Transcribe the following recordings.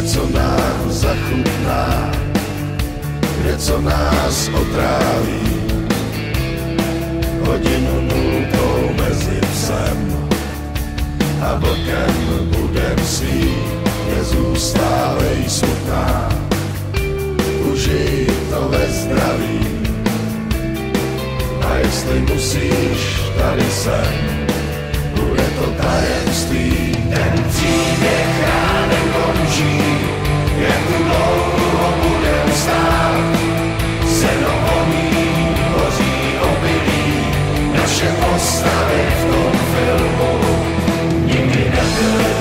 Co nám zachutná, co nás otráví, hodinu nultou mezi psem a vlkem budem svít, nezůstávej smutná, užij to ve zdraví. A jestli musíš, tady jsem, bude to tajemství. Ten příběh ránem končí, jak tu dlouho budem stát. Seno voní, hoří obilí, naše postavy v tom filmu nikdy nebyly.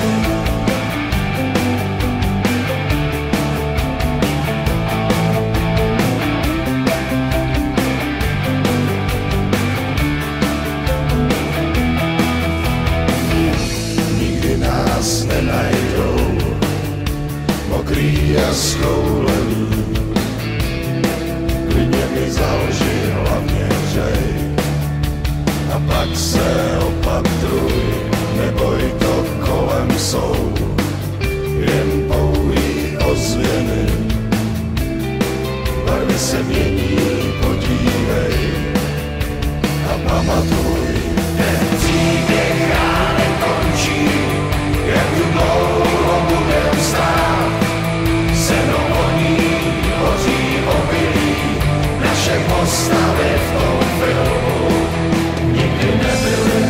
Nenajdou mokrý a schoulený, klidně mi založí hlavně hřej a pak se opatruj, neboj, to kolem jsou jen pouhý ozvěny, barvy se mění, podívej a pamatuj, ten příběh ránem končí. Jak tu dlouho budem stát, seno voní, hoří obilí, naše postavy v tom filmu nikdy nebyly.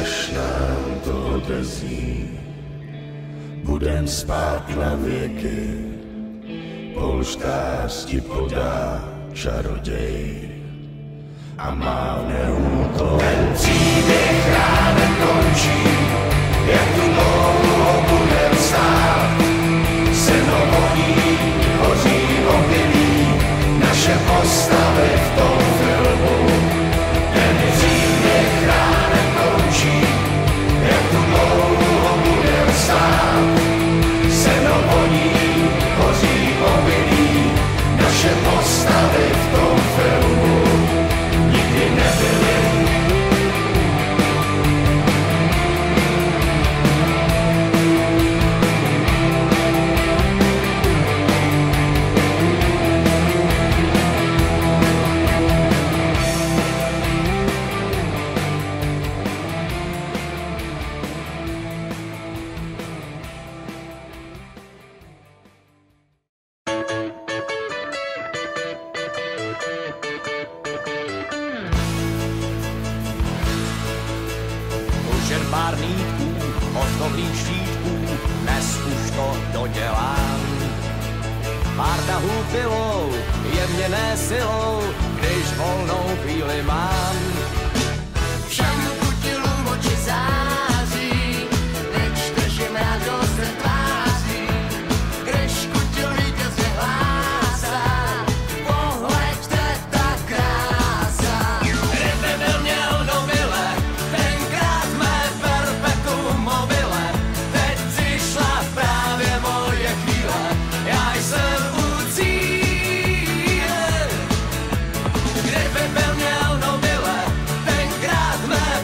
Až nám to odezní, budem spát na věky, polštář ti podá čaroděj a mávne úkol. Ten příběh ránem končí, jak tu dlouho budem stát. Seno voní, hoří obilí, naše postavy v tom filmu. Ten příběh ránem končí, jak tu dlouho budem stát. Seno voní, hoří obilí, naše postavy v tom filmu nikdy nebyly. Žerbárníků, hotových štítků, dnes už to dodělám. Pár tahů pilou, jemněné silou, když volnou chvíli mám. Všem kutilům oči září, když držím radost ve tváří, když kutilíka se hlásá, pohleďte ta krása. Kdyby byl měl do mile, tenkrát mé perpetuum mobile, teď přišla právě moje chvíle, já jsem u cíle. Kdyby byl měl do mile, tenkrát mé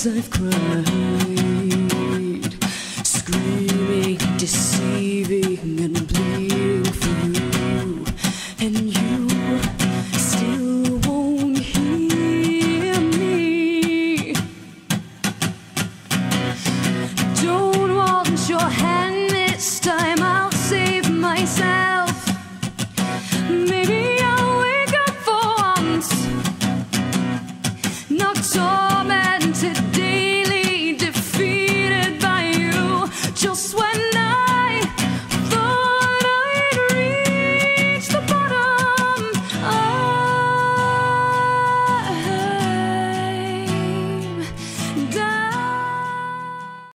I've cried.